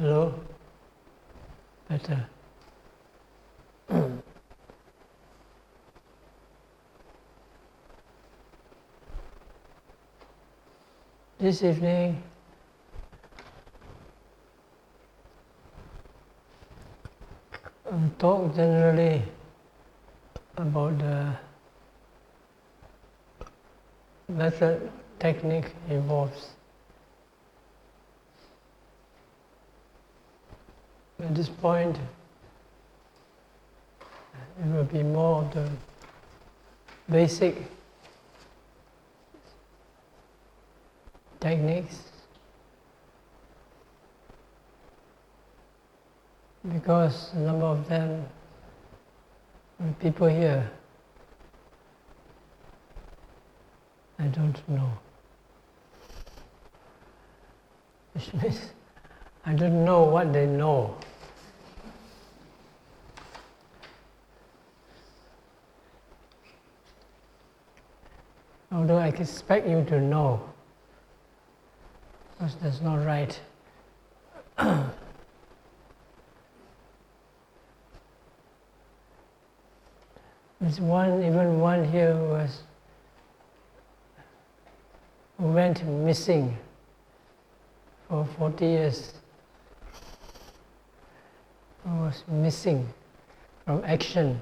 Hello? Better. This evening, I'll talk generally about the method, technique involved. At this point, it will be more of the basic techniques, because a number of them, people here, I don't know. Which means I don't know what they know. Although I expect you to know, because that's not right. There's even one here who went missing for 40 years. Who was missing from action.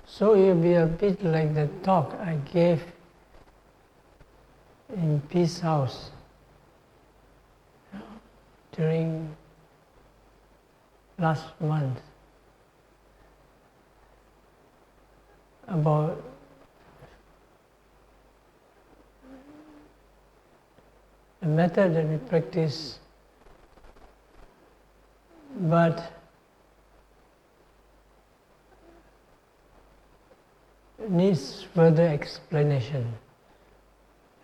So it will be a bit like the talk I gave in Peace House during last month about the method that we practice, but needs further explanation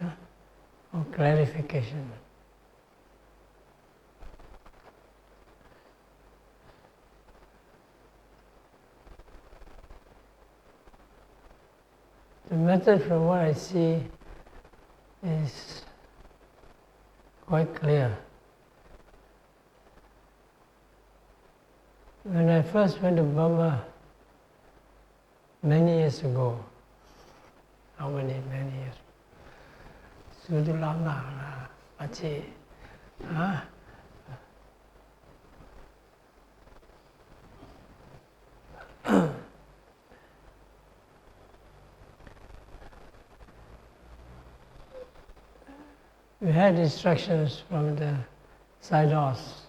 or clarification. The method, from what I see, is quite clear. When I first went to Burma many years ago, how many years? Sudu lama lah, pakcik. We had instructions from the Sayadaws.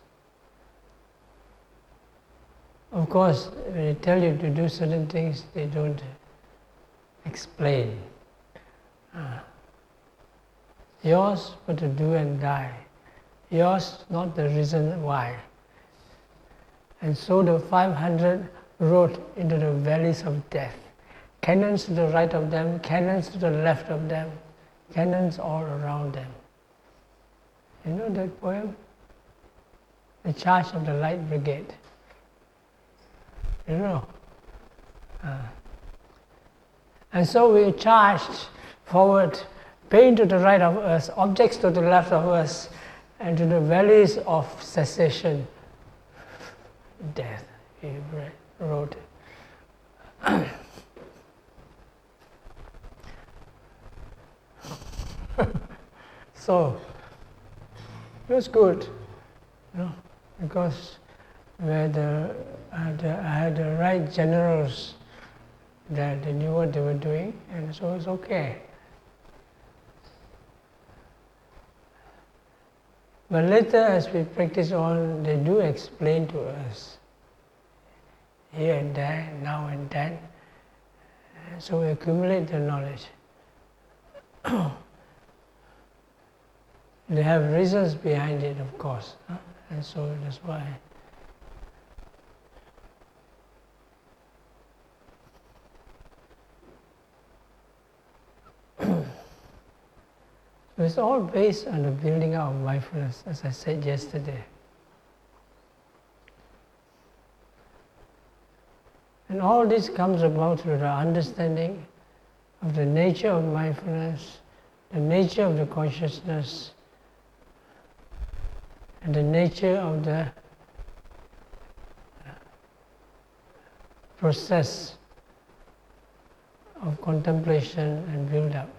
Of course, when they tell you to do certain things, they don't explain. Yours but to do and die. Yours not the reason why. And so the 500 rode into the valleys of death. Cannons to the right of them, cannons to the left of them, cannons all around them. You know that poem? The Charge of the Light Brigade. You know? And so we charged forward, pain to the right of us, objects to the left of us, and to the valleys of cessation, death, he wrote. So, it was good, because I had the right generals that they knew what they were doing, and so it was okay. But later, as we practice on, they do explain to us, here and there, now and then, so we accumulate the knowledge. They have reasons behind it, of course, and so that's why. It's all based on the building out of mindfulness, as I said yesterday. And all this comes about through the understanding of the nature of mindfulness, the nature of the consciousness, and the nature of the process of contemplation and build-up.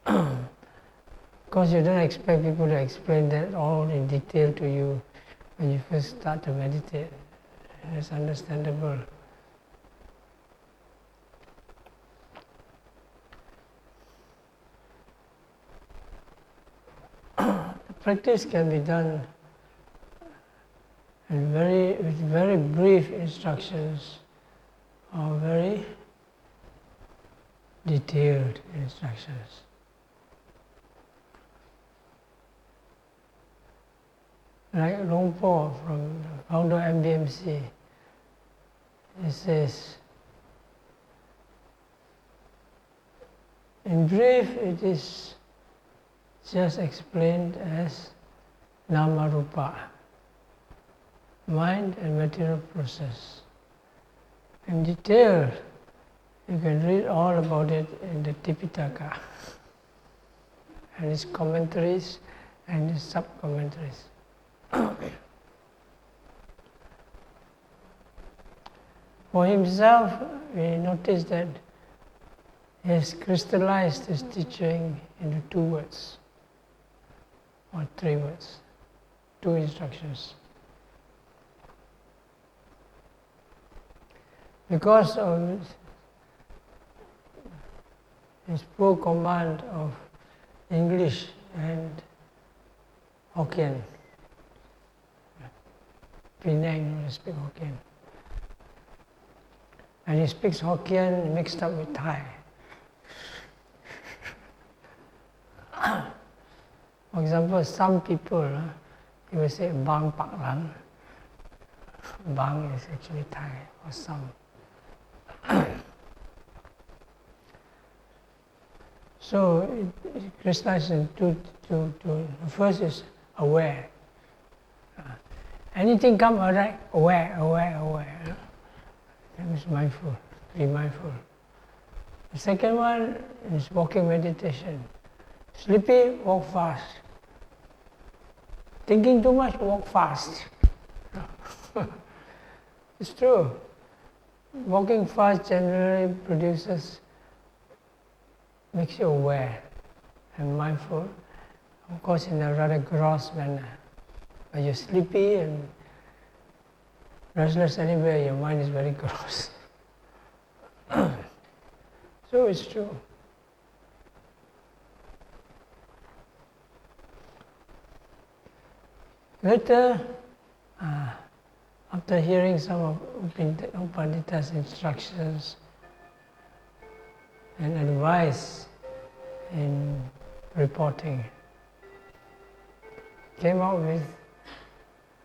Of course, you don't expect people to explain that all in detail to you when you first start to meditate. It's understandable. The practice can be done with very brief instructions or very detailed instructions. Like Long Po from the founder of MBMC, he says, in brief, it is just explained as Nama Rupa, mind and material process. In detail, you can read all about it in the Tipitaka and its commentaries and its sub-commentaries. For himself, we noticed that he has crystallized his teaching into 2 words or 3 words, 2 instructions. Because of his poor command of English and Hokkien, Penang will speak Hokkien. And he speaks Hokkien mixed up with Thai. For example, some people, he will say Bang Pak Lang. Bang is actually Thai, or some. So it crystallizes into two. The first is aware. Anything come alright, aware. That means mindful, be mindful. The second one is walking meditation. Sleepy, walk fast. Thinking too much, walk fast. It's true. Walking fast generally makes you aware and mindful, of course in a rather gross manner. When you're sleepy and restless anywhere, your mind is very gross. So it's true. Later, after hearing some of Upandita's instructions and advice in reporting, came out with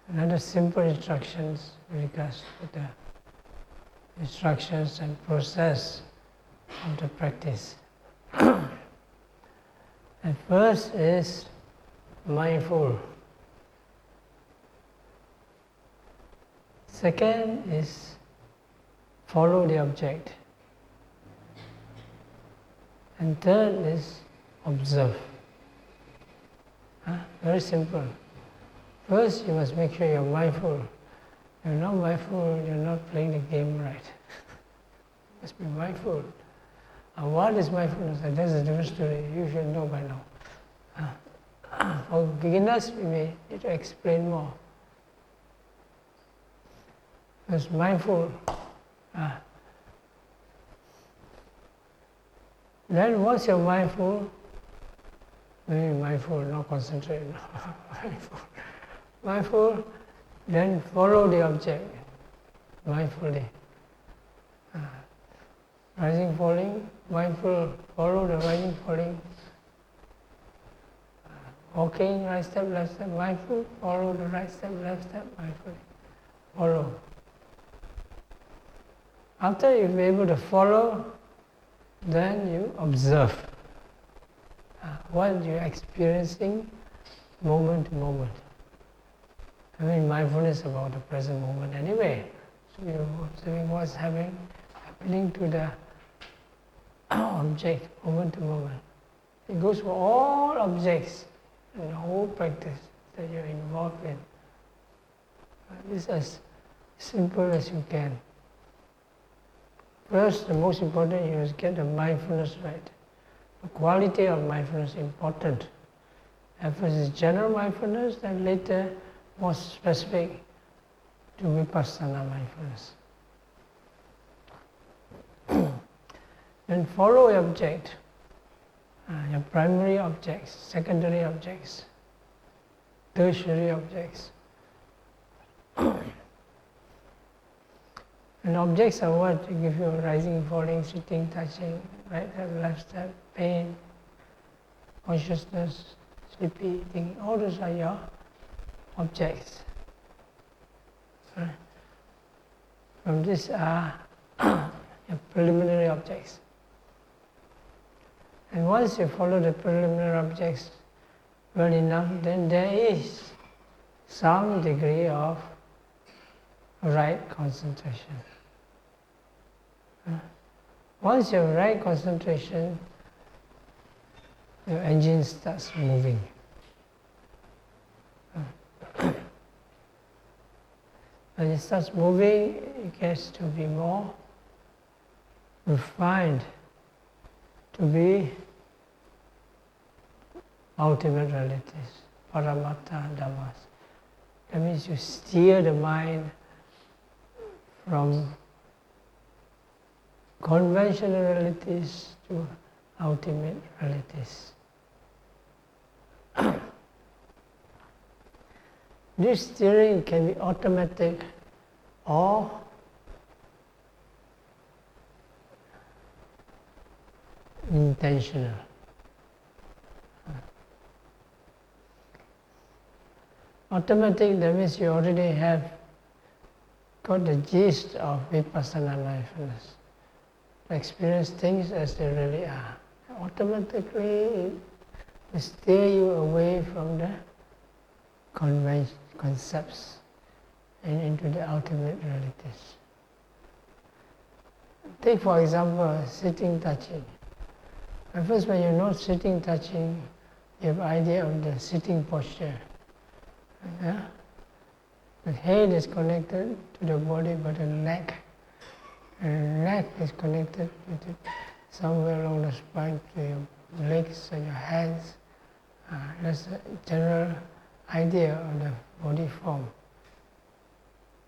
another simple instructions with regards to the instructions and process of the practice. And first is mindful. Second is follow the object. And third is observe. Very simple. First, you must make sure you're mindful. If you're not mindful, you're not playing the game right. You must be mindful. And what is mindfulness? That's a different story. You should know by now. For beginners, we may need to explain more. Because mindful. Then once you're mindful, maybe mindful, not concentrate. Mindful, then follow the object mindfully. Rising, falling, mindful, follow the rising, falling. Walking, right step, left step, mindful, follow the right step, left step, mindfully. Follow. After you're able to follow, then you observe what you're experiencing moment to moment. I mean, mindfulness is about the present moment anyway. So you're observing what's happening to the object, moment to moment. It goes for all objects and the whole practice that you're involved in. It's as simple as you can. First, the most important is get the mindfulness right. The quality of mindfulness is important. At first is general mindfulness, then later more specific to vipassana mindfulness. Then follow your object, your primary objects, secondary objects, tertiary objects. And objects are what? They give you rising, falling, sitting, touching, right step, left step, pain, consciousness, sleepy, thinking. All those are your objects. Right? From these are your preliminary objects. And once you follow the preliminary objects well enough, then there is some degree of right concentration. Once you have right concentration, your engine starts moving. When it starts moving, it gets to be more refined, to be ultimate realities, paramattha dhammas. That means you steer the mind from conventional realities to ultimate realities. This steering can be automatic or intentional. Automatic, that means you already have got the gist of vipassana mindfulness. Experience things as they really are. Automatically, it will steer you away from the concepts and into the ultimate realities. Take for example, sitting, touching. At first, when you're not sitting, touching, you have idea of the sitting posture. Yeah? The head is connected to the body, but the neck is connected with it somewhere along the spine to your legs and your hands. That's the general idea of the body form.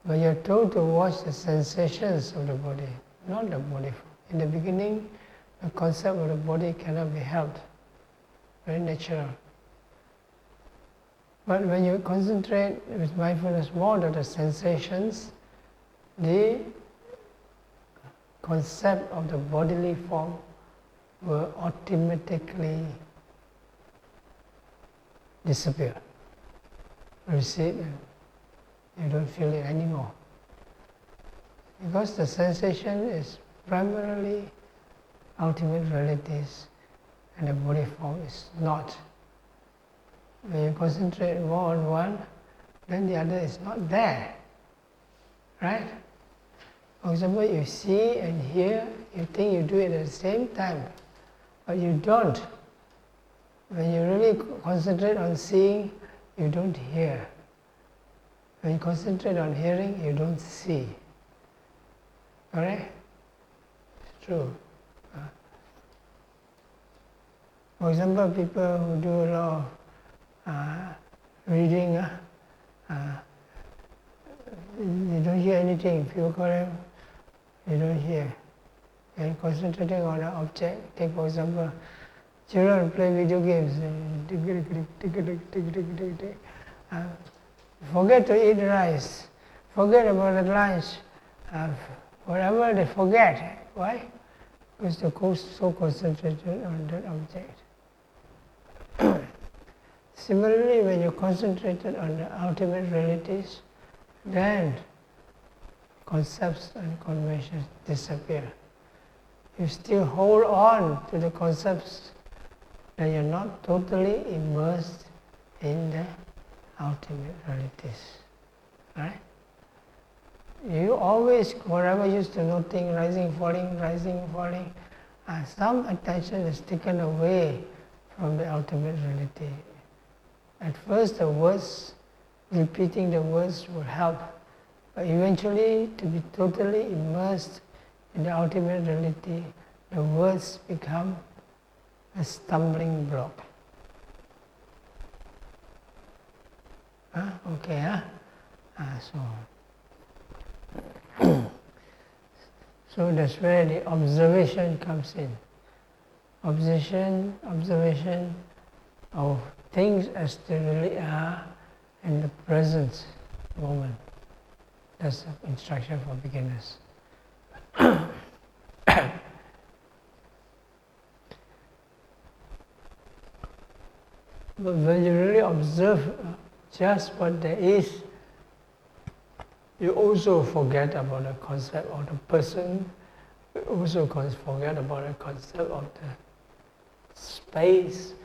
But you're told to watch the sensations of the body, not the body form. In the beginning, the concept of the body cannot be held, very natural. But when you concentrate with mindfulness more on the sensations, the concept of the bodily form will automatically disappear, recede, and you don't feel it anymore. Because the sensation is primarily ultimate realities and the body form is not. When you concentrate more on one, then the other is not there. Right? For example, you see and hear, you think you do it at the same time, but you don't. When you really concentrate on seeing, you don't hear. When you concentrate on hearing, you don't see. Correct? It's true. For example, people who do a lot of reading, you don't hear anything. If you call them, you don't hear. And concentrating on an object. Take for example, children play video games. Forget to eat rice. Forget about the lunch. Whatever they forget. Why? Because they're so concentrated on that object. Similarly, when you're concentrated on the ultimate realities, then concepts and conventions disappear. You still hold on to the concepts, that you're not totally immersed in the ultimate realities. Right? You always, whatever used to noting, rising, falling, some attention is taken away from the ultimate reality. At first the words, repeating the words will help, but eventually to be totally immersed in the ultimate reality, the words become a stumbling block. Okay, so that's where the observation comes in. Observation of things as they really are in the present moment. That's the instruction for beginners. But when you really observe just what there is, you also forget about the concept of the person, you also forget about the concept of the space,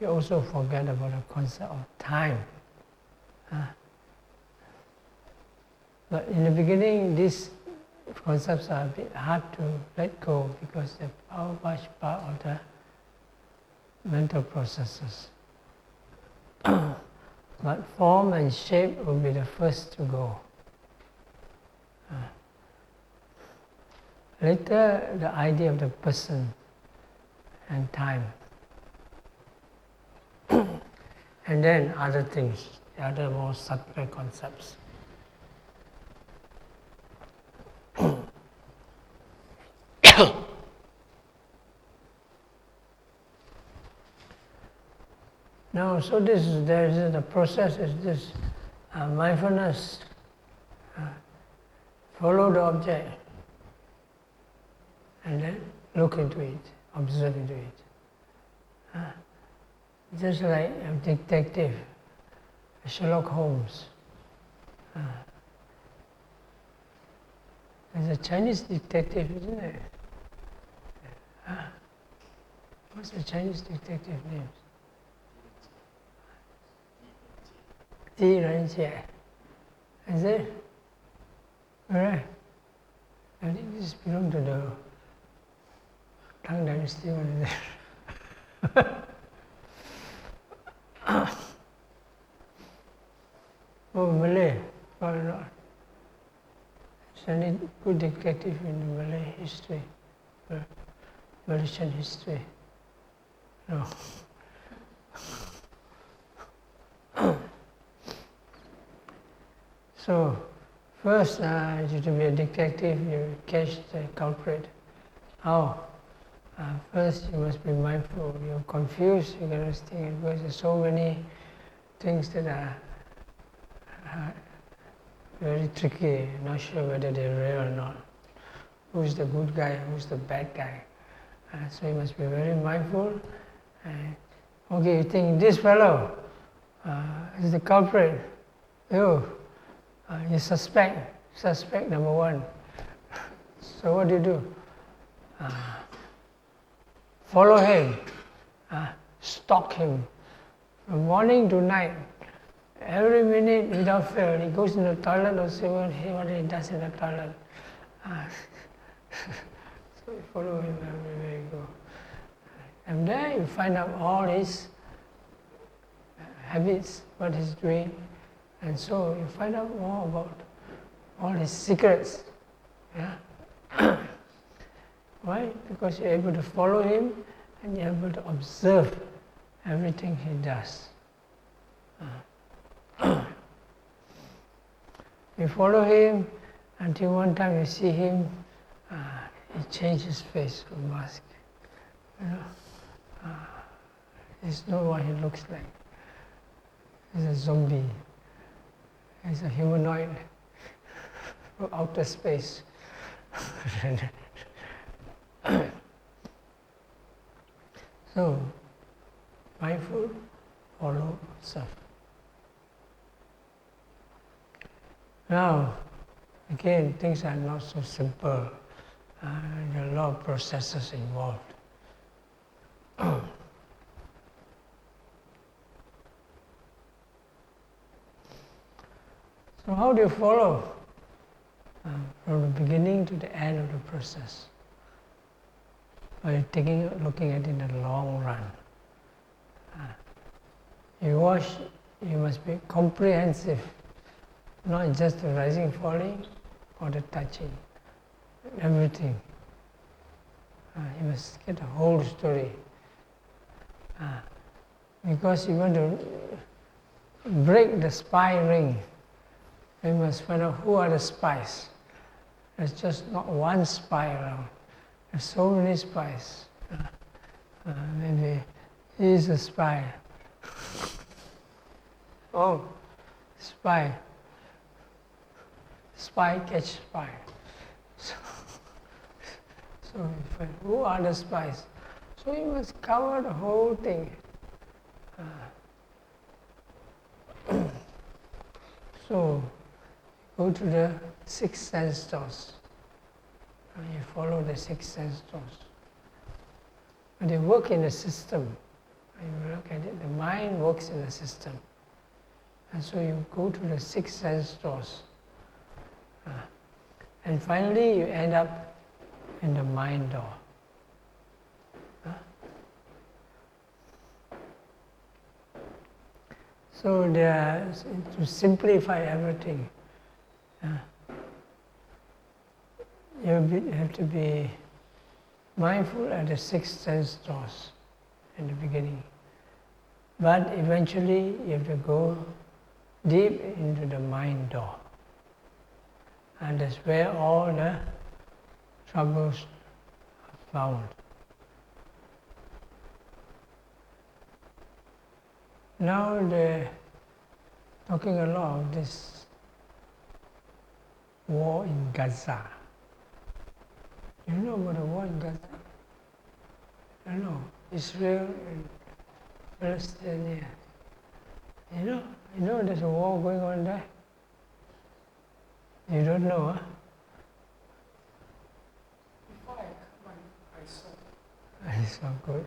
you also forget about the concept of time. But in the beginning, these concepts are a bit hard to let go because they're much part of the mental processes. But form and shape will be the first to go. Later, the idea of the person and time. And then other things, the other more subtle concepts. Now, so the process is this mindfulness, follow the object, and then look into it, observe into it. Just like a detective, Sherlock Holmes. There's a Chinese detective, isn't there? What's the Chinese detective name? Ji Renjie. Is it? Alright. I think this belongs to the Tang Dynasty one, is it? Oh, Malay, probably not. It's any good detective in the Malay history, Malaysian history. No. So, first, to be a detective, you catch the culprit. How? First, you must be mindful. You're confused, you cannot think, because there's so many things that are very tricky, not sure whether they're real or not. Who's the good guy, who's the bad guy? So you must be very mindful. Okay, you think this fellow is the culprit. You suspect number one. So what do? Follow him, stalk him, from morning to night. Every minute without fail, he goes in the toilet or see what he does in the toilet. So you follow him everywhere you go. And then you find out all his habits, what he's doing, and so you find out more about all his secrets. Yeah? Why? Because you're able to follow him and you're able to observe everything he does. You follow him until one time you see him, he changed his face from mask. You know, it's not what he looks like. He's a zombie. He's a humanoid from outer space. So, mindful, follow, observe. Now, again, things are not so simple. There are a lot of processes involved. So how do you follow? From the beginning to the end of the process. or you're looking at it in the long run. You watch, you must be comprehensive, not just the rising, falling, or the touching, everything. You must get the whole story. Because you want to break the spy ring, you must find out who are the spies. There's just not one spy around. There's so many spies. Maybe he is a spy. Oh, spy. Spy catch spy. So you find who are the spies. So you must cover the whole thing. So go to the 6 sense doors. You follow the 6 sense doors. But they work in a system. You look at it, the mind works in a system. And so you go to the 6 sense doors. And finally you end up in the mind door. So to simplify everything, you have to be mindful at the 6 sense doors in the beginning. But eventually you have to go deep into the mind door. And that's where all the troubles are found. Now they're talking a lot of this war in Gaza. You know about the war in Gaza? You know, Israel and Palestine. You know there's a war going on there? You don't know, huh? Before I come, I saw. I saw good.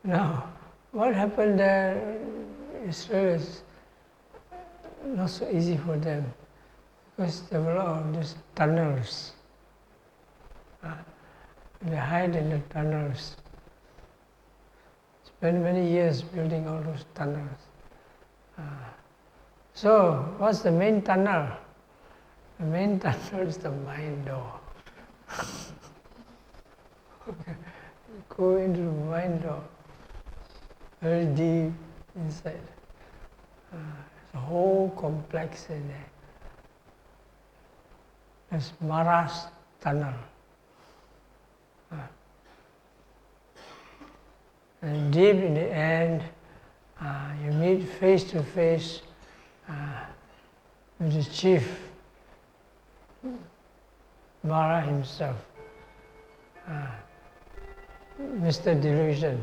Now, what happened there, Israel is not so easy for them because there were a lot of these tunnels. They hide in the tunnels. Spend many years building all those tunnels. So, what's the main tunnel? The main tunnel is the mind door. Go into the mind door. Very deep inside. There's a whole complex in there. There's Mara's tunnel. And deep in the end, you meet face to face with the chief, Mara himself, Mr. Delusion.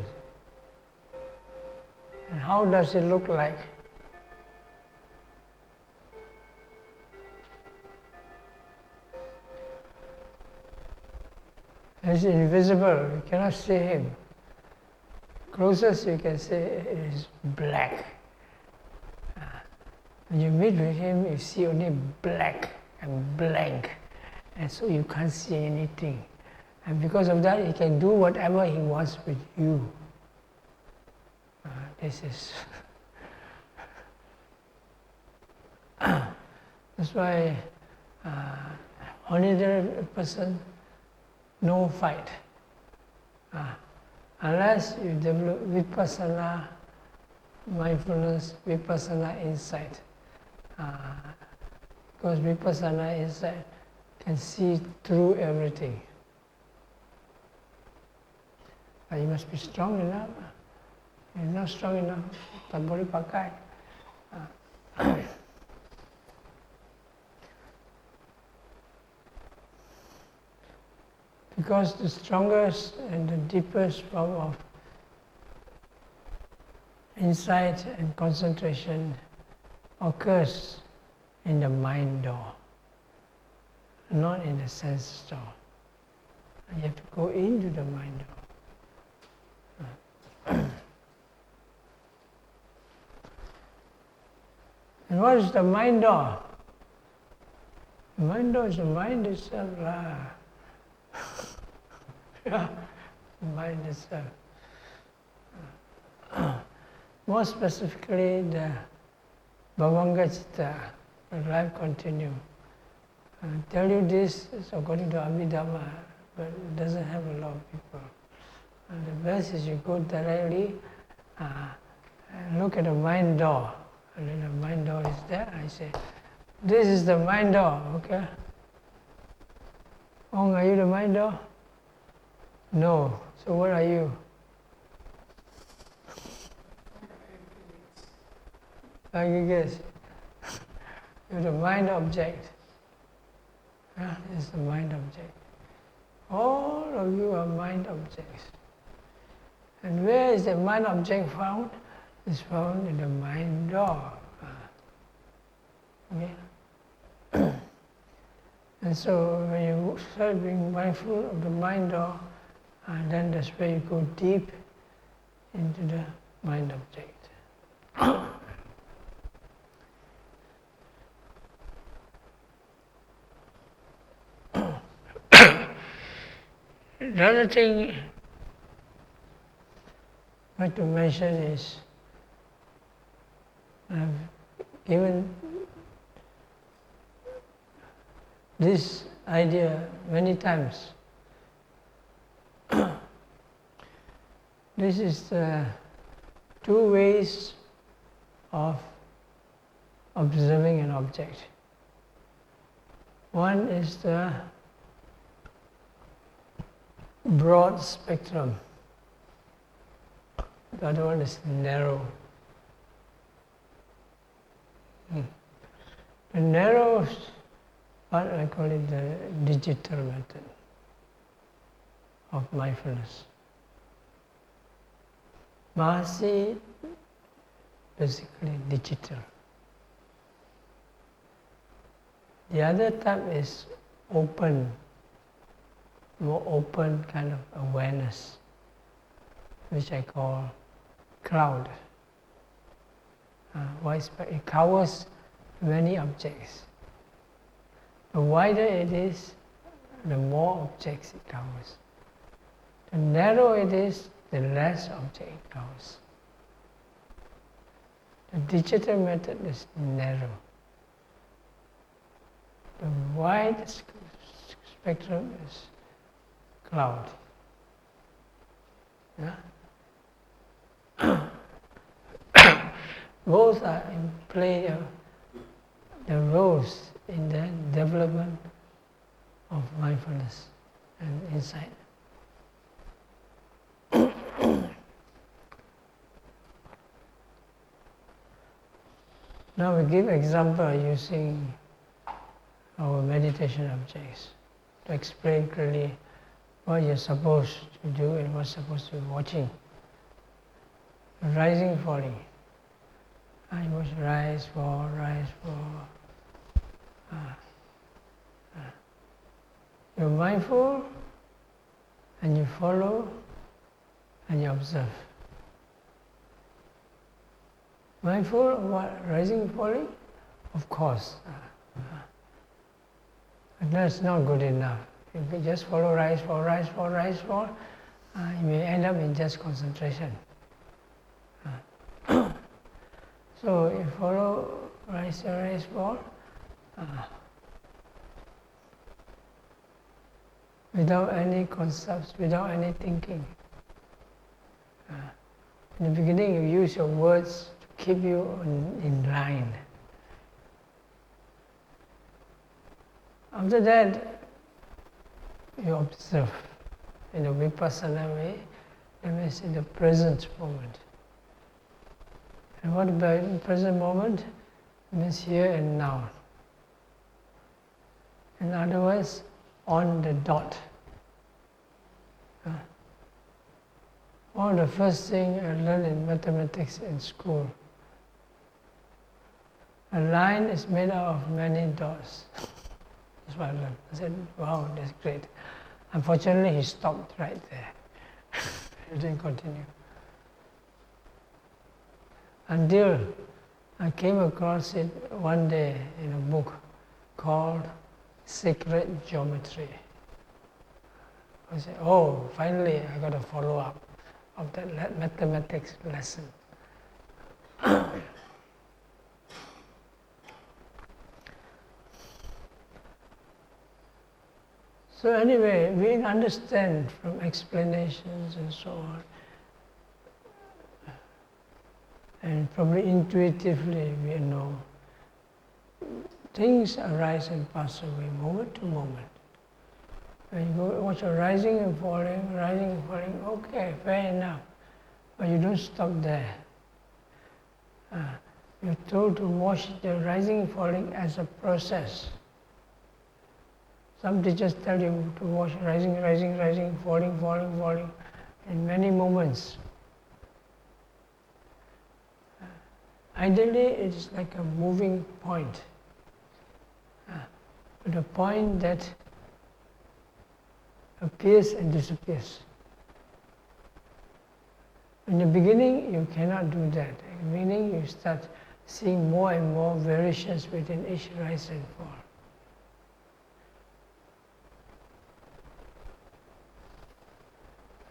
And how does it look like? It's invisible, you cannot see him. Closest you can see it is black. When you meet with him, you see only black and blank, and so you can't see anything. And because of that, he can do whatever he wants with you. This is that's why ordinary person, no fight. Unless you develop vipassana, mindfulness, vipassana insight. Because vipassana insight can see through everything. But you must be strong enough. You're not strong enough, tak boleh pakai. Because the strongest and the deepest form of insight and concentration occurs in the mind door, not in the sense door. You have to go into the mind door. And what is the mind door? The mind door is the mind itself. mind itself. More specifically, the Bhavanga Citta, the life continuum. I tell you this is according to Abhidhamma, but it doesn't have a lot of people. And the best is you go directly and look at the mind door. And then the mind door is there. I say, this is the mind door, okay? Ong, are you the mind door? No. So what are you? Like you guess. You're the mind object. It's the mind object. All of you are mind objects. And where is the mind object found? It's found in the mind door. Okay? And so when you start being mindful of the mind door, then that's where you go deep into the mind object. Another thing I'd like to mention is I've given this idea many times. This is the two ways of observing an object. One is the broad spectrum. The other one is narrow. The narrow part, I call it the digital method of mindfulness. Mahasi, basically digital. The other type is open, more open kind of awareness, which I call cloud. Widespread. It covers many objects. The wider it is, the more objects it covers. The narrower it is, the less object it covers. The digital method is narrow. The wide spectrum is cloud. Yeah? Both are in play the roles in the development of mindfulness and insight. Now we give example using our meditation objects to explain clearly what you're supposed to do and what's supposed to be watching. Rising, falling. I watch rise, fall, rise, fall. You're mindful and you follow and you observe. Mindful of what? Rising, falling? Of course. But that's not good enough. If you just follow rise, fall, rise, fall, rise, fall, you may end up in just concentration. So you follow rise, rise, fall, without any concepts, without any thinking. In the beginning you use your words to keep you in line. After that, you observe in a vipassana way, that means in the present moment. And what about the present moment? It means here and now. In other words, on the dot. One of the first thing I learned in mathematics in school. A line is made out of many dots. That's what I learned. I said, wow, that's great. Unfortunately, he stopped right there. He didn't continue. Until I came across it one day in a book called Sacred Geometry. I say, oh, finally I got a follow-up of that mathematics lesson. So anyway, we understand from explanations and so on, and probably intuitively we know things arise and pass away moment to moment. When you go watch a rising and falling, okay, fair enough. But you don't stop there. You're told to watch the rising and falling as a process. Some teachers tell you to watch rising, falling in many moments. Ideally, it is like a moving point. But a point that appears and disappears. In the beginning, you cannot do that. In the beginning, you start seeing more and more variations within each rise and fall.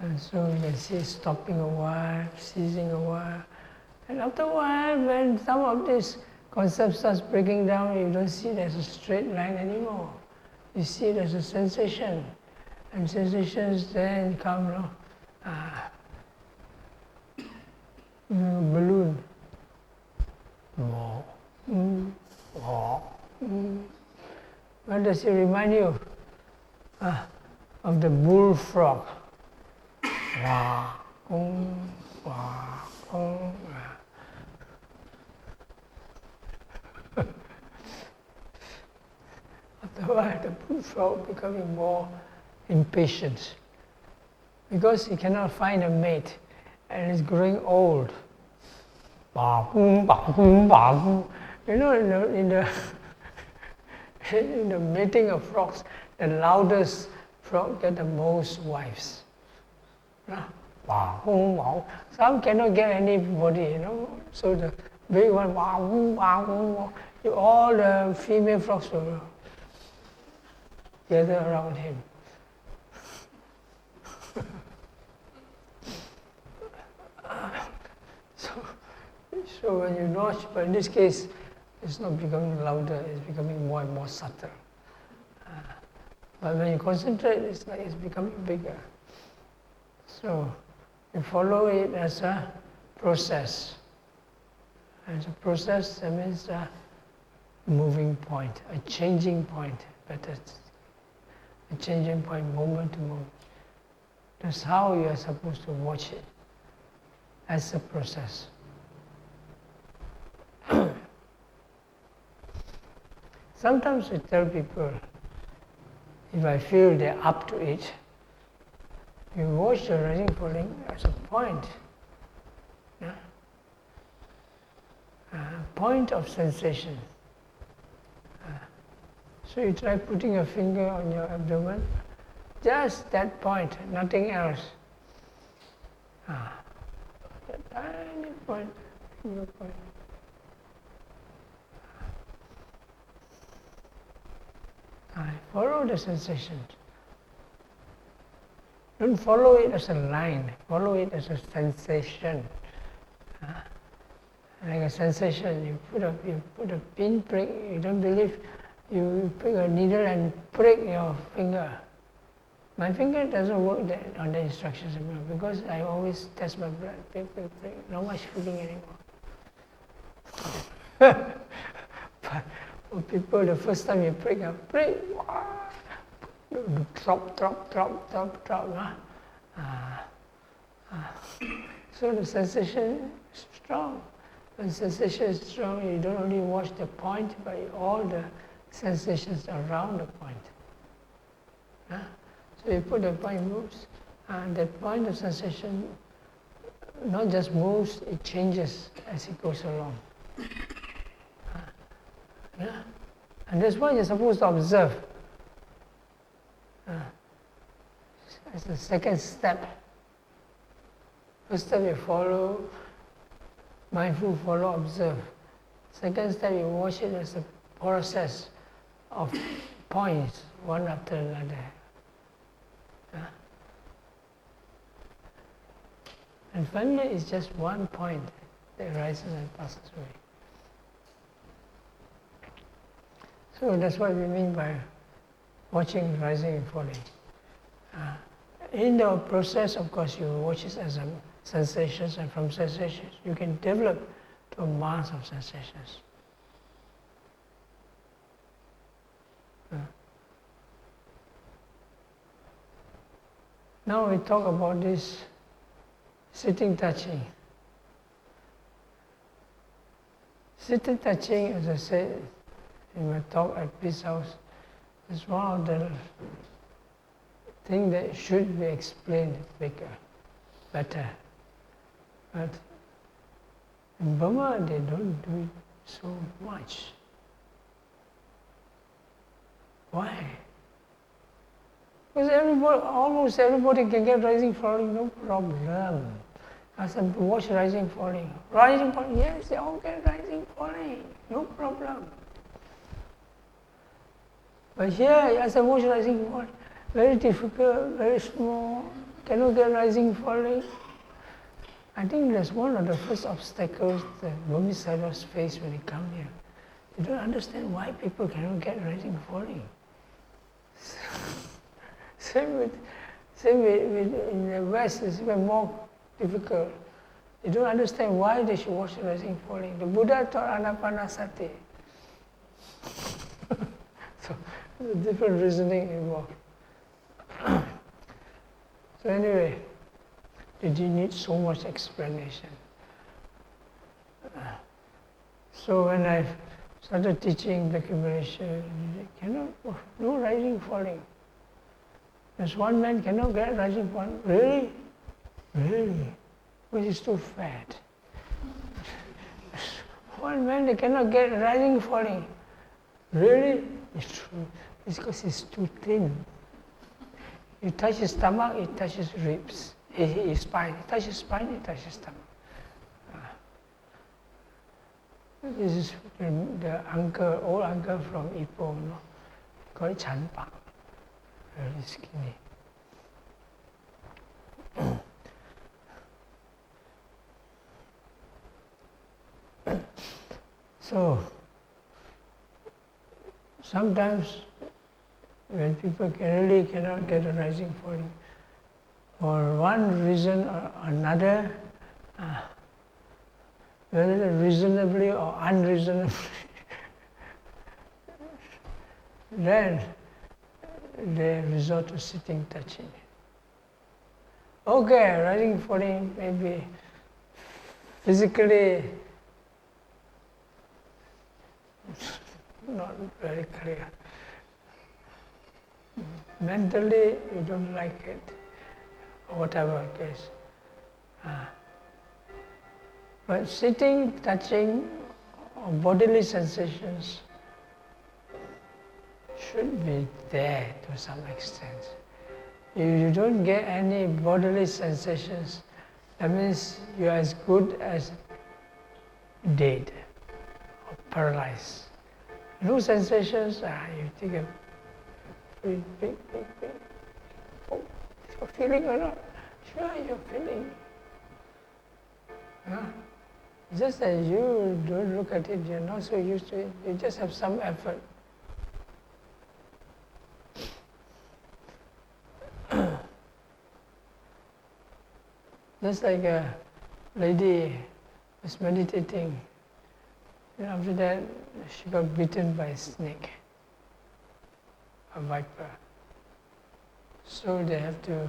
And so you can see stopping a while, ceasing a while. And after a while, when some of these concepts starts breaking down, you don't see there's a straight line anymore. You see there's a sensation. And sensations then come, balloon. What does it remind you of the bullfrog? After a while, the bullfrog becoming more impatient because he cannot find a mate and is growing old. You know, in the mating of frogs, the loudest frog get the most wives. Some cannot get anybody, so the big one, all the female frogs will gather around him. So when you watch, but in this case, it's not becoming louder, it's becoming more and more subtle. But when you concentrate, it's like it's becoming bigger. So you follow it as a process. As a process, that means a moving point, a changing point, better. A changing point moment to moment. That's how you are supposed to watch it, as a process. Sometimes we tell people, if I feel they're up to it, you watch the rising falling as a point. Point of sensation. So you try putting your finger on your abdomen, just that point, nothing else. That tiny point, finger point. Follow the sensations. Don't follow it as a line, follow it as a sensation. Like a sensation, you put a pin prick, you don't believe, you pick a needle and prick your finger. My finger doesn't work on the instructions anymore because I always test my blood, prick, not much feeling anymore. But for people, the first time you prick, drop. So the sensation is strong. When sensation is strong, you don't only watch the point, but all the sensations around the point. So you put the point moves, and that point of sensation not just moves, it changes as it goes along. And that's what you're supposed to observe. As the second step. First step you follow, mindful, follow, observe. Second step you watch it as a process of points, one after another. And finally, it's just one point that rises and passes away. So that's what we mean by watching rising and falling. In the process, of course, you watch it as a sensations, and from sensations you can develop to a mass of sensations. Now we talk about this sitting touching. Sitting touching, as I said in my talk at Peace House, is one of the things that should be explained better. But in Burma, they don't do it so much. Why? Because almost everybody can get rising, falling, no problem. As I watch rising, falling. Rising, falling, yes, they all get rising, falling, no problem. But here, as I watch rising, falling, very difficult, very small, cannot get rising, falling. I think that's one of the first obstacles that Burmese face when they come here. They don't understand why people cannot get rising, falling. Same with in the West, it's even more difficult. They don't understand why they should watch rising, falling. The Buddha taught anapanasati. So, there's a different reasoning involved. So anyway, did you need so much explanation? So when I started teaching the accumulation, no rising, falling. There's one man cannot get rising, falling. Really? Really? Because he's too fat. One man they cannot get rising, falling. Really? It's true. It's because he's too thin. You touch his stomach, it touches ribs. His spine. You touch his spine, it touches stomach. This is the uncle, old uncle from Ipoh, no? Called Chanpa. Very skinny. So, sometimes when people really cannot get a rising, falling, for one reason or another, whether reasonably or unreasonably, then they resort to sitting, touching. Okay, rising, falling, maybe physically not very clear. Mentally, you don't like it, or whatever case. But sitting, touching, or bodily sensations should be there to some extent. If you don't get any bodily sensations, that means you are as good as dead or paralyzed. No sensations, you take a big. Oh, you're feeling or not? Sure, you're feeling. Just as you don't look at it, you're not so used to it, you just have some effort. Just like a lady was meditating, and after that she got bitten by a snake, a viper. So they have to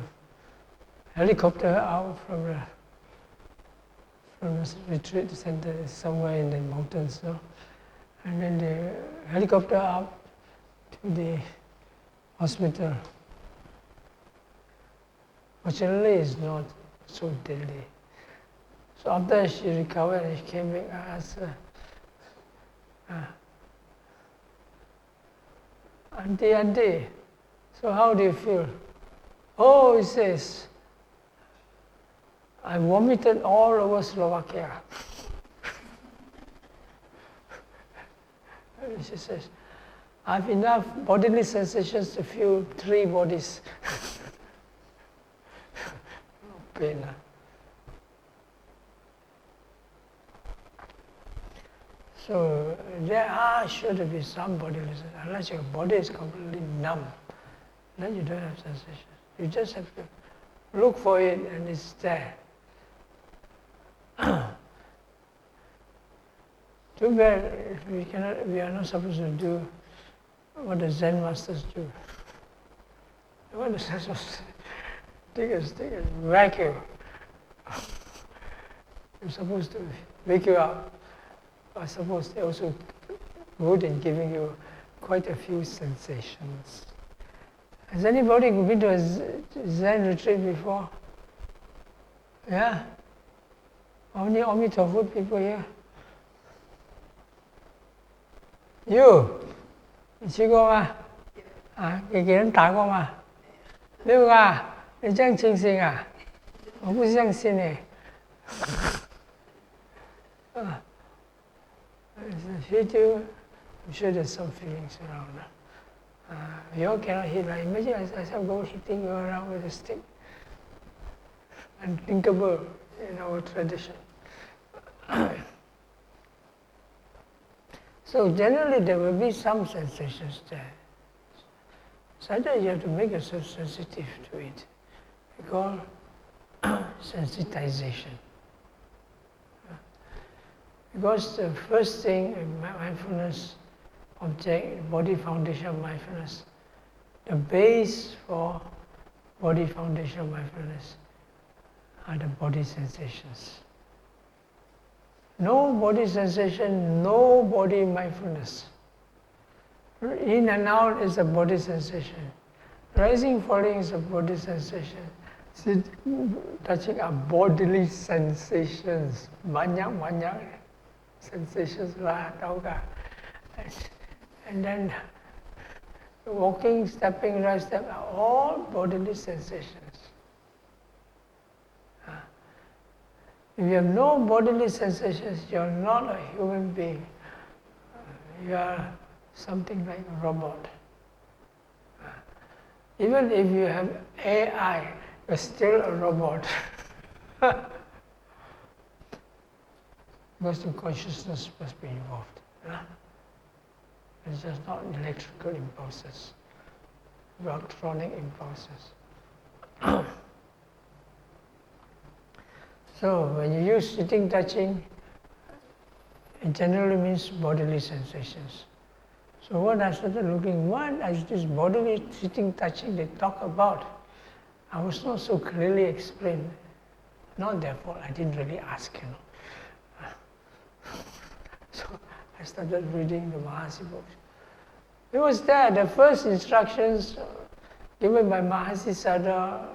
helicopter her out from the retreat center somewhere in the mountains, no? And then they helicopter up to the hospital. Fortunately, it's not so deadly. So after she recovered and she came back, I asked her, Auntie, so how do you feel? Oh, he says, I vomited all over Slovakia. And she says, I have enough bodily sensations to feel 3 bodies. Pain. So there are sure to be some bodiless, unless your body is completely numb, then you don't have sensations. You just have to look for it and it's there. Too bad we are not supposed to do what the Zen masters do. What the Zen masters take a whack you. You're supposed to wake you up. I suppose they also good in giving you quite a few sensations. Has anybody been to a Zen retreat before? Yeah? Only Omitofu people here? You? 你去过吗？啊，你给人打过吗？没有啊，你这样清醒啊？我不相信你。啊。If you do, I'm sure there's some feelings around. We all cannot hit. Like imagine myself go hitting you around with a stick. Unthinkable in our tradition. So generally there will be some sensations there. Sometimes you have to make yourself sensitive to it. We call sensitization. Because the first thing in mindfulness object, body foundation of mindfulness, the base for body foundation of mindfulness are the body sensations. No body sensation, no body mindfulness. In and out is a body sensation. Rising, falling is a body sensation. Touching are bodily sensations. Banyak sensations lah, tahu kah? And then walking, stepping, right step are all bodily sensations. If you have no bodily sensations, you are not a human being. You are something like a robot. Even if you have AI, you're still a robot. Because the consciousness must be involved. It's just not electrical impulses, electronic impulses. So when you use sitting, touching, it generally means bodily sensations. So when I started looking, what is this bodily sitting, touching they talk about? I was not so clearly explained. Not their fault, I didn't really ask, So I started reading the Mahasi books. It was there, the first instructions given by Mahasi Sada,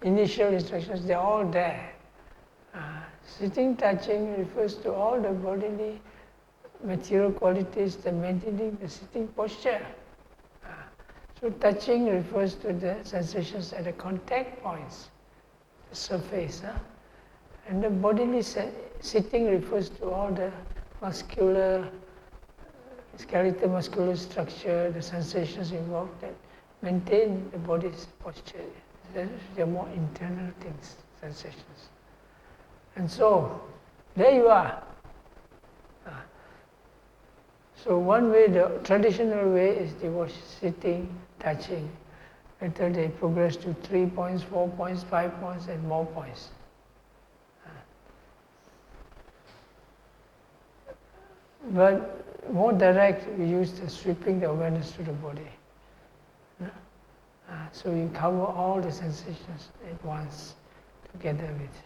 initial instructions, they're all there. Sitting, touching refers to all the bodily material qualities that maintaining the sitting posture. So touching refers to the sensations at the contact points, the surface. And the bodily sitting refers to all the muscular, skeletal muscular structure, the sensations involved that maintain the body's posture. They're more internal things, sensations. And so, there you are. So one way, the traditional way is they were sitting, touching. Later they progress to 3 points, 4 points, 5 points, and more points. But more direct, we use the sweeping the awareness to the body. So you cover all the sensations at once, together with.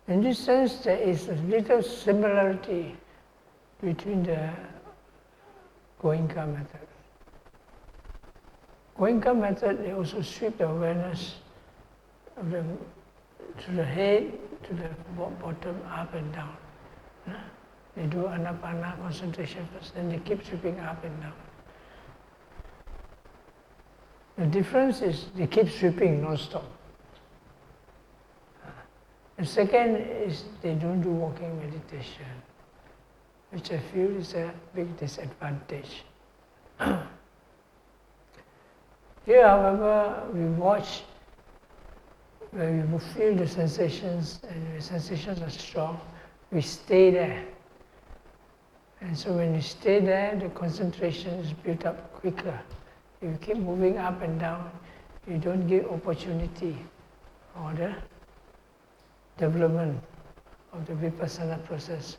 In this sense, there is a little similarity between the Goenka method. Goenka method, they also sweep the awareness of to the head, to the bottom, up and down. They do anapana concentration first, then they keep sweeping up and down. The difference is they keep sweeping non-stop. The second is they don't do walking meditation, which I feel is a big disadvantage. Here, however, we watch where we feel the sensations, and the sensations are strong, we stay there. And so when you stay there, the concentration is built up quicker. If you keep moving up and down, you don't give opportunity for the development of the vipassana process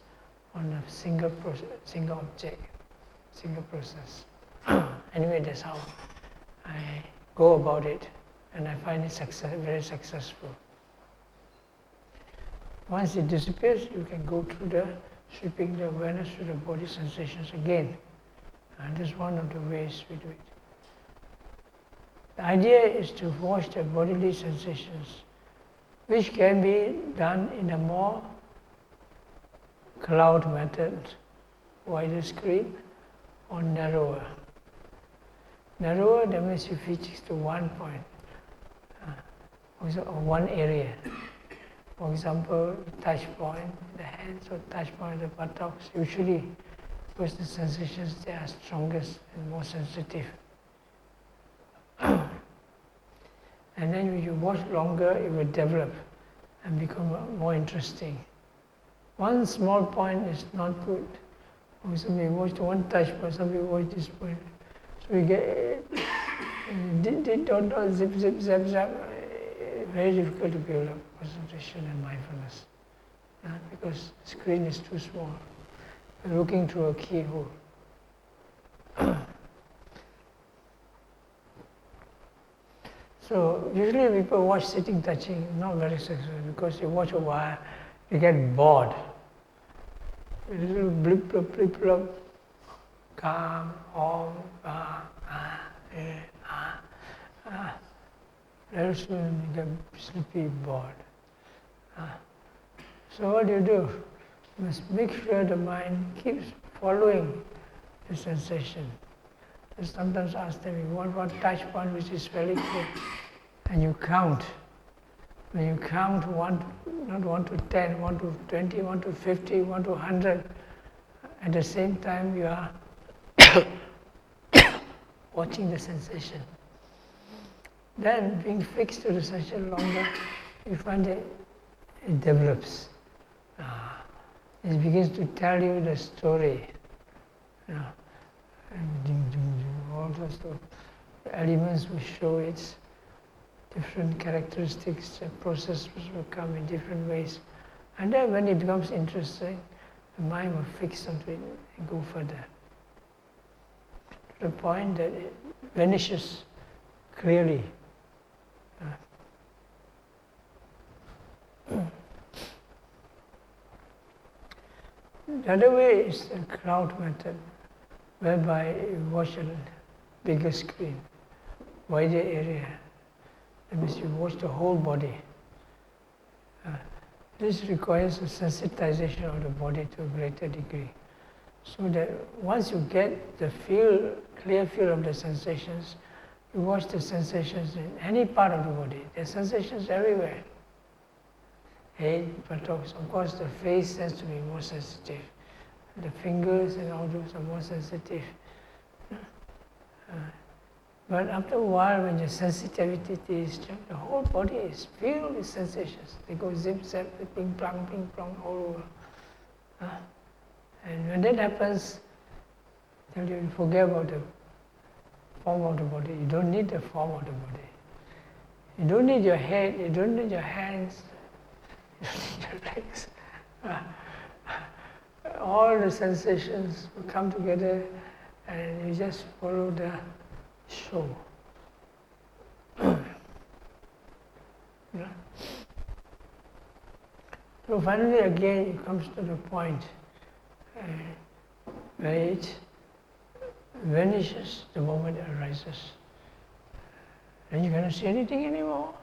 on a single object, single process. Anyway, that's how I go about it, and I find it very successful. Once it disappears, you can go through the sweeping the awareness to the body sensations again. And that's one of the ways we do it. The idea is to watch the bodily sensations, which can be done in a more cloud method, wider screen, or narrower. Narrower, that means you fix to one point, or one area. For example, touch point, the hands, or touch point, the buttocks, usually because the sensations they are strongest and more sensitive. And then when you watch longer, it will develop and become more interesting. One small point is not good. Or somebody watch one touch point, somebody watch this point. So we get don't zip, zip, zap, zap. Very difficult to build up concentration and mindfulness, because the screen is too small. You're looking through a keyhole. So usually people watch sitting touching, not very successful, because you watch a while, you get bored. A little blip, blip, blip, blip, calm, om, very soon you get sleepy, bored. So what do? You must make sure the mind keeps following the sensation. I sometimes ask them, you want one touch point which is very clear, and you count. When you count not 1 to 10, 1 to 20, 1 to 50, 1 to 100, at the same time you are watching the sensation. Then, being fixed to the sensation longer, you find that it develops. It begins to tell you the story. And all those elements will show its different characteristics, the processes will come in different ways. And then when it becomes interesting, the mind will fix onto it and go further. To the point that it vanishes clearly. The other way is the crowd method, whereby you watch a bigger screen, wider area. That means you watch the whole body. This requires a sensitization of the body to a greater degree, so that once you get the clear feel of the sensations, you watch the sensations in any part of the body. There are sensations everywhere. Head, buttocks, of course the face tends to be more sensitive. The fingers and all those are more sensitive. But after a while, when your sensitivity is strong, the whole body is filled with sensations. They go zip, zap, ping, plong, all over. And when that happens, then you forget about the form of the body. You don't need the form of the body. You don't need your head, you don't need your hands, you don't need your legs. All the sensations will come together and you just follow the show. So finally again it comes to the point where it vanishes the moment it arises. Then you cannot see anything anymore.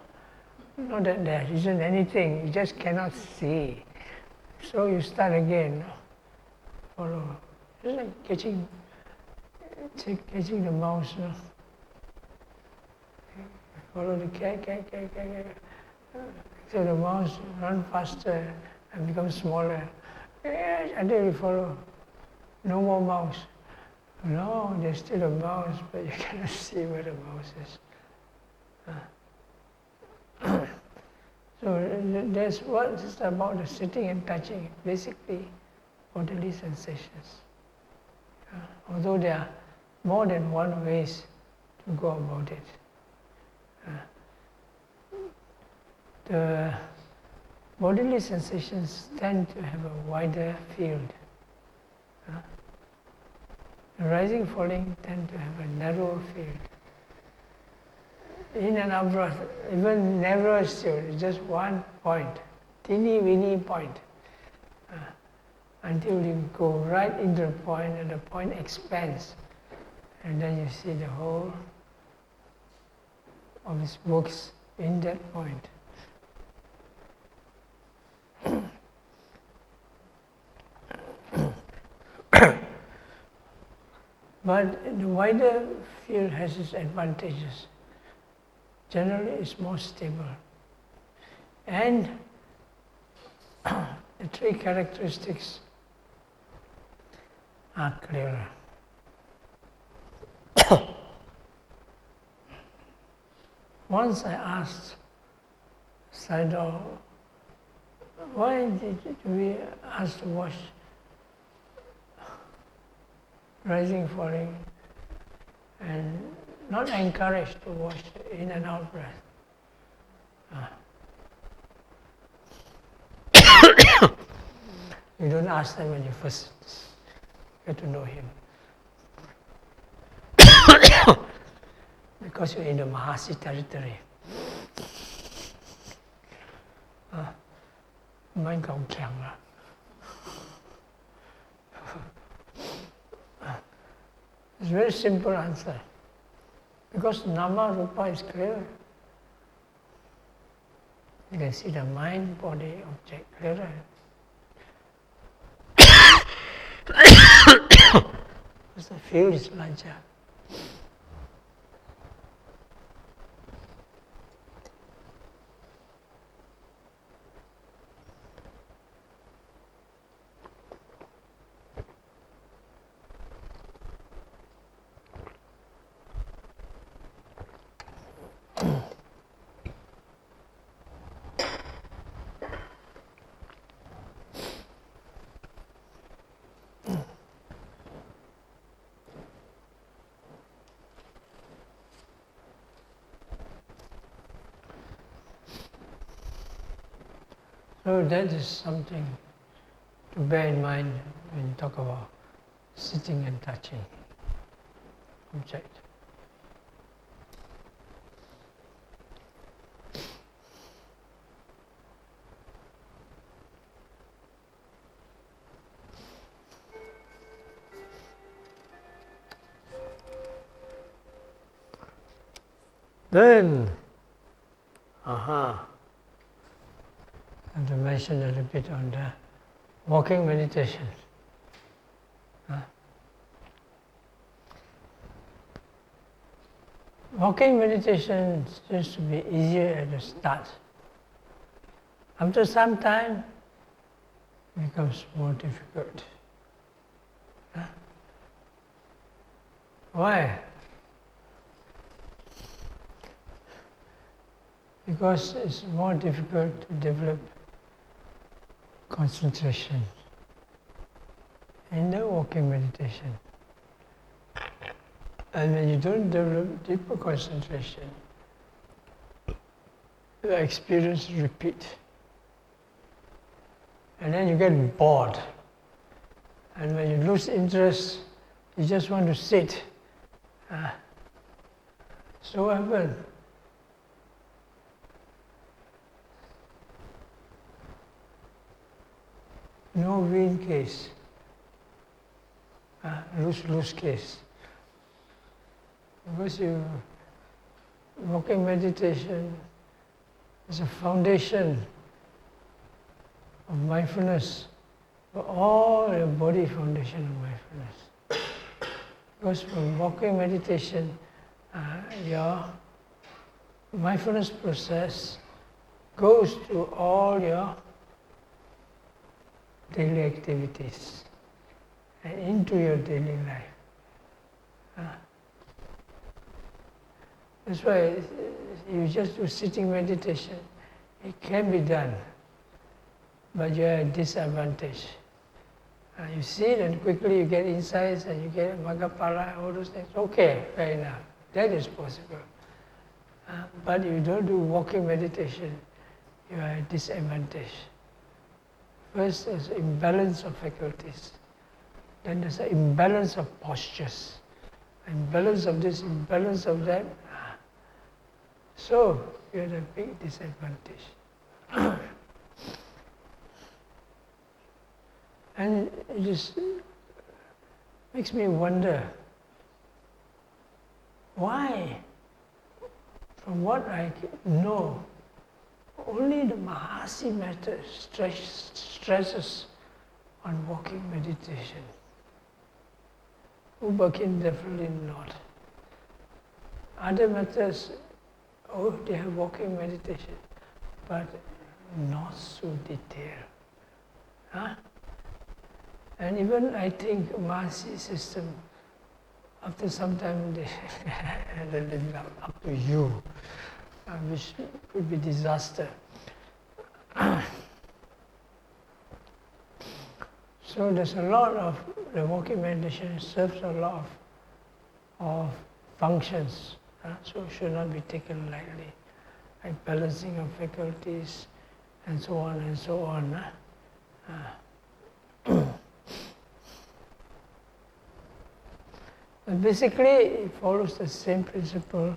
Not that there isn't anything, you just cannot see. So you start again. Follow. It's like catching the mouse. No? Follow the cat. So the mouse run faster and become smaller. Until you follow. No more mouse. No, there's still a mouse, but you cannot see where the mouse is. So that's what it's about, the sitting and touching, basically bodily sensations. Although there are more than one ways to go about it. The bodily sensations tend to have a wider field. The rising, falling tend to have a narrower field. In and out breath, even narrower still, just one point, teeny weeny point, until you go right into the point and the point expands, and then you see the whole of its works in that point. But the wider field has its advantages. Generally, it's more stable. And the three characteristics are clearer. Once I asked Sayadaw, why did we ask to watch rising, falling, and not encouraged to watch in and out breath? You don't ask them when you first get to know him. Because you're in the Mahasi territory. Mind gong kiang la. It's a very simple answer. Because Nama Rupa is clear. You can see the mind, body, object clearer. Because the field is larger. So that is something to bear in mind when you talk about sitting and touching object. Then, I have to mention a little bit on the walking meditation. Walking meditation seems to be easier at the start. After some time, it becomes more difficult. Why? Because it's more difficult to develop concentration in the walking meditation. And when you don't develop deeper concentration, the experience repeats. And then you get bored. And when you lose interest, you just want to sit. So what happens? No win case, lose case. Because walking meditation is a foundation of mindfulness, for all your body foundation of mindfulness. Because from walking meditation, your mindfulness process goes to all your daily activities and into your daily life. That's why you just do sitting meditation, It can be done, but you're at a disadvantage. You sit and quickly you get insights and you get Magapala, all those things. Okay, fair enough. That is possible. But if you don't do walking meditation, you are at a disadvantage. First, there's imbalance of faculties. Then there's an imbalance of postures. Imbalance of this, imbalance of that. So, you're at a big disadvantage. And it just makes me wonder, why, from what I know, only the Mahasi method stresses on walking meditation. Ubakin definitely not. Other methods, they have walking meditation, but not so detailed. Huh? And even I think Mahasi system, after some time, they up to you, which could be disaster. So there's a lot of, the walking meditation serves a lot of functions, so it should not be taken lightly, like balancing of faculties and so on and so on. But basically, it follows the same principle.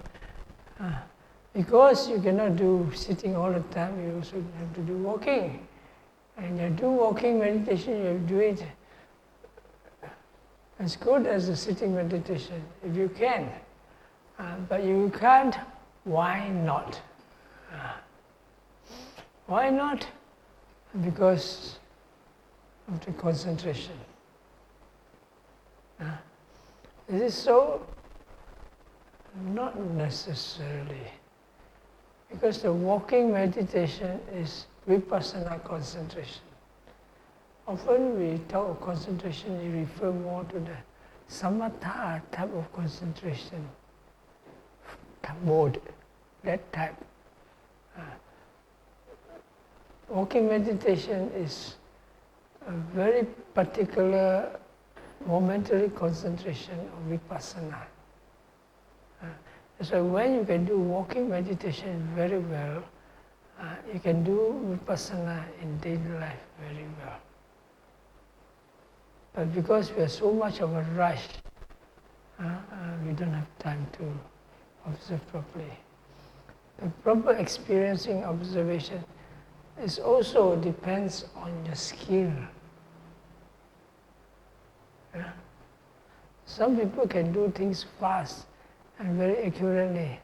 Because you cannot do sitting all the time, you also have to do walking. And you do walking meditation, you have to do it as good as the sitting meditation, if you can. But you can't, why not? Why not? Because of the concentration. Is it so? Not necessarily. Because the walking meditation is vipassana concentration. Often we talk of concentration, we refer more to the samatha type of concentration, mode, that type. Walking meditation is a very particular momentary concentration of vipassana. So when you can do walking meditation very well, you can do vipassana in daily life very well. But because we are so much of a rush, we don't have time to observe properly. The proper experiencing observation is also depends on your skill. Some people can do things fast and very accurately.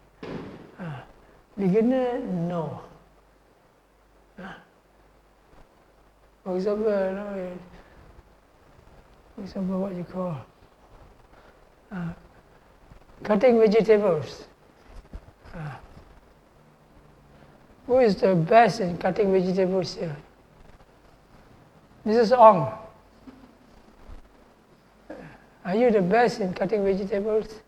Beginner, no. For example, what you call cutting vegetables. Who is the best in cutting vegetables here? Mrs. Ong. Are you the best in cutting vegetables?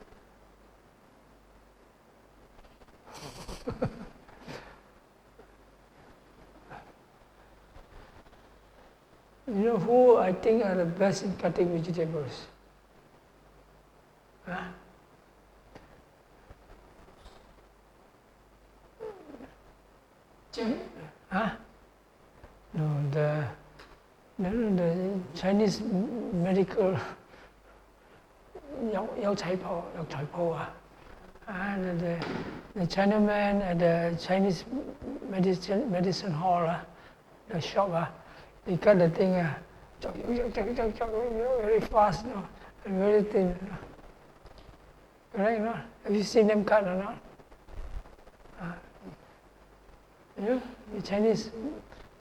You know who I think are the best in cutting vegetables? No, the Chinese medical Yao Cai Po, and the Chinaman at the Chinese medicine hall, the shop, they cut the thing very fast, and very thin. Correct, no? Have you seen them cut or not? The Chinese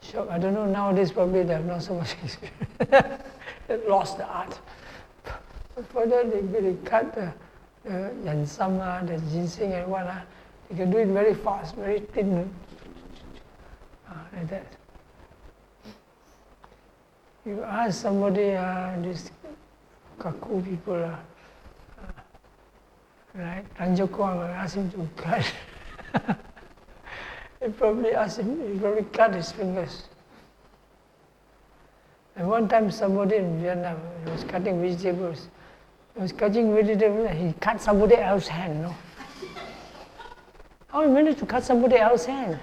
shop, I don't know, nowadays probably they have not so much experience. They lost the art. But for that, they cut the yansam, the ginseng and what, they can do it very fast, very thin, like that. You ask somebody, these kaku people, right? Tanjung Kwang, ask him to cut. He probably asked him, he probably cut his fingers. And one time somebody in Vietnam, he was cutting vegetables. He was cutting vegetables and he cut somebody else's hand, no? How he managed to cut somebody else's hand?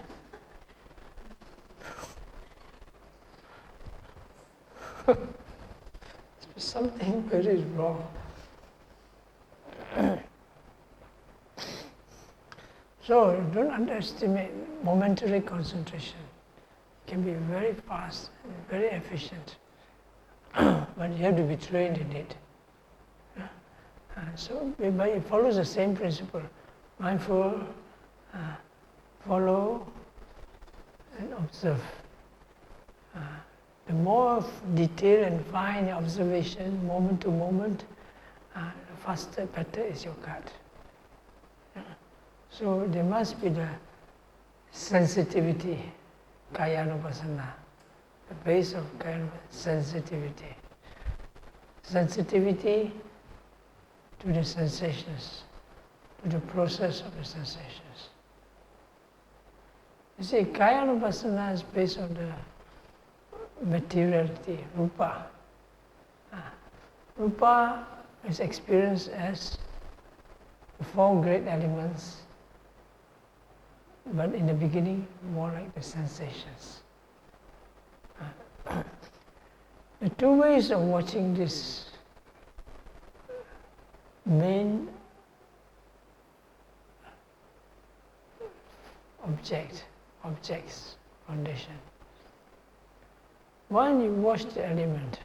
Something very wrong. So don't underestimate momentary concentration. It can be very fast and very efficient, but you have to be trained in it. So it follows the same principle. Mindful, follow and observe. The more detailed and fine observation, moment to moment, the faster, better is your gut. So there must be the sensitivity, kayanupassana, the base of kayanupassana, sensitivity. Sensitivity to the sensations, to the process of the sensations. You see, kayanupassana is based on the materiality, rupa. Rupa is experienced as the four great elements, but in the beginning, more like the sensations. The two ways of watching this main objects, foundation. One, you watch the element.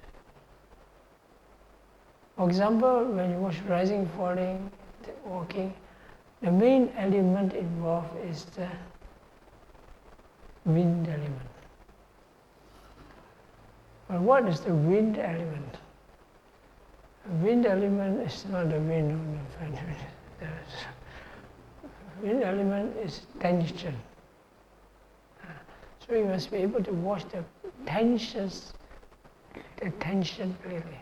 For example, when you watch rising, falling, walking, the main element involved is the wind element. But what is the wind element? The wind element is not the wind. The wind element is tension. So you must be able to watch the tension clearly.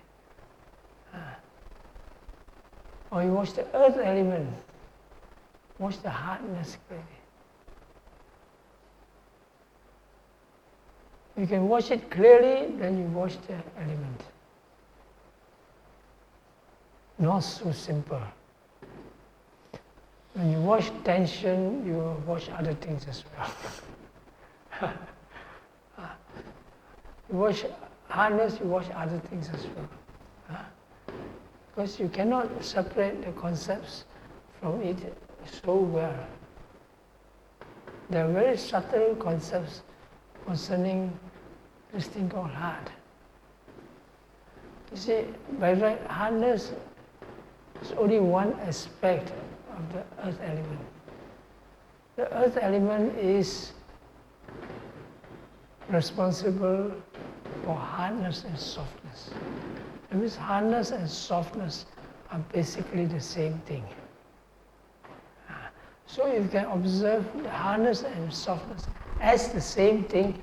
Or you watch the earth element, watch the hardness clearly. You can watch it clearly, then you watch the element. Not so simple. When you watch tension, you watch other things as well. You watch hardness, you watch other things as well. Because you cannot separate the concepts from it so well. There are very subtle concepts concerning this thing called heart. You see, by right, hardness is only one aspect of the earth element. The earth element is responsible for hardness and softness. That means hardness and softness are basically the same thing. So if you can observe the hardness and softness as the same thing,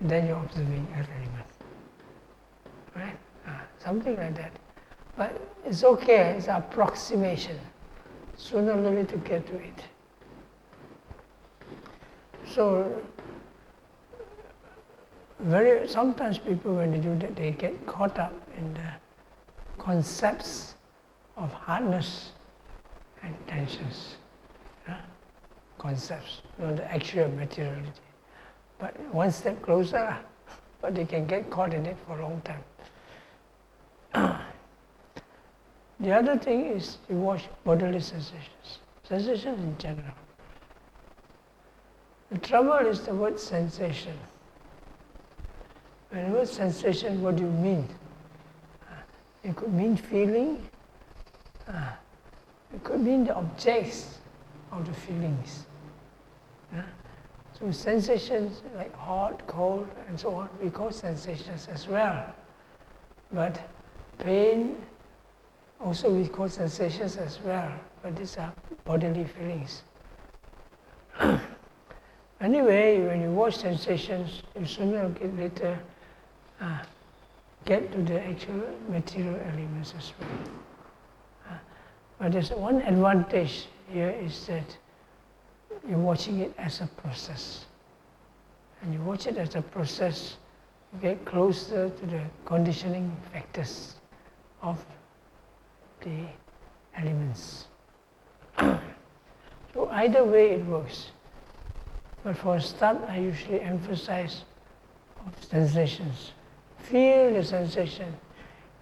then you're observing earth element. Right? Something like that. But it's okay, it's approximation. Sooner or later to get to it. So sometimes people, when they do that, they get caught up in the concepts of hardness and tensions. Concepts, not the actual materiality. But one step closer, but they can get caught in it for a long time. The other thing is you watch bodily sensations in general. The trouble is the word sensation. When the word sensation, what do you mean? It could mean feeling. It could mean the objects of the feelings. So sensations like hot, cold, and so on, we call sensations as well. But pain, also we call sensations as well. But these are bodily feelings. Anyway, when you watch sensations, you sooner or later get to the actual material elements as well. But there's one advantage here is that you're watching it as a process. And you watch it as a process, you get closer to the conditioning factors of the elements. So either way it works. But for a start, I usually emphasize of sensations. Feel the sensation.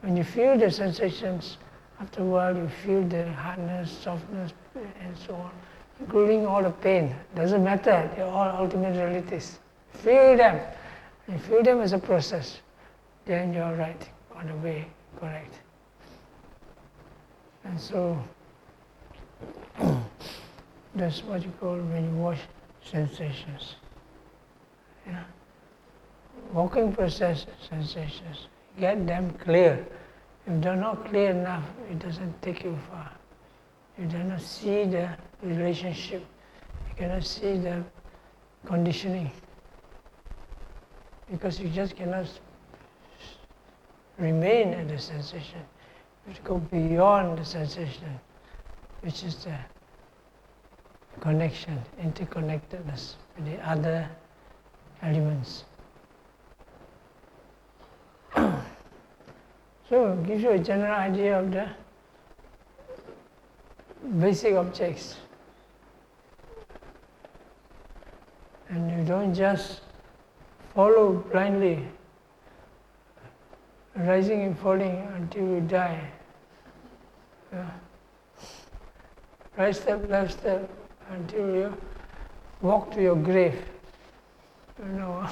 When you feel the sensations, after a while you feel the hardness, softness, and so on, including all the pain. Doesn't matter, they're all ultimate realities. Feel them. You feel them as a process. Then you're right, on the way, correct. And so, that's what you call when you watch sensations. Yeah. Walking process, sensations. Get them clear. If they're not clear enough, it doesn't take you far. You do not see the relationship. You cannot see the conditioning. Because you just cannot remain at the sensation. You have to go beyond the sensation, which is the connection, interconnectedness with the other elements. So it gives you a general idea of the basic objects. And you don't just follow blindly, rising and falling until you die. Yeah. Right step, left step, until you walk to your grave. You know.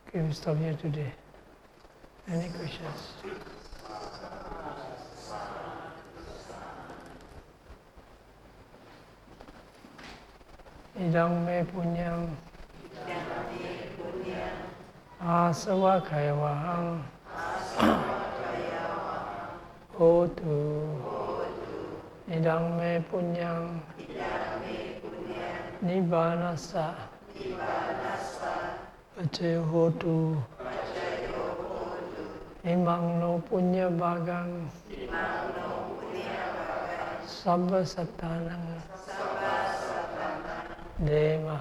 Okay, we stop here today. Any questions? Idang me punyam asava khayavaham hotu idang me punyam nibbanasa pacayo hotu imang no punya bagang sabba satanang Dhamma.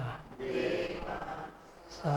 Sa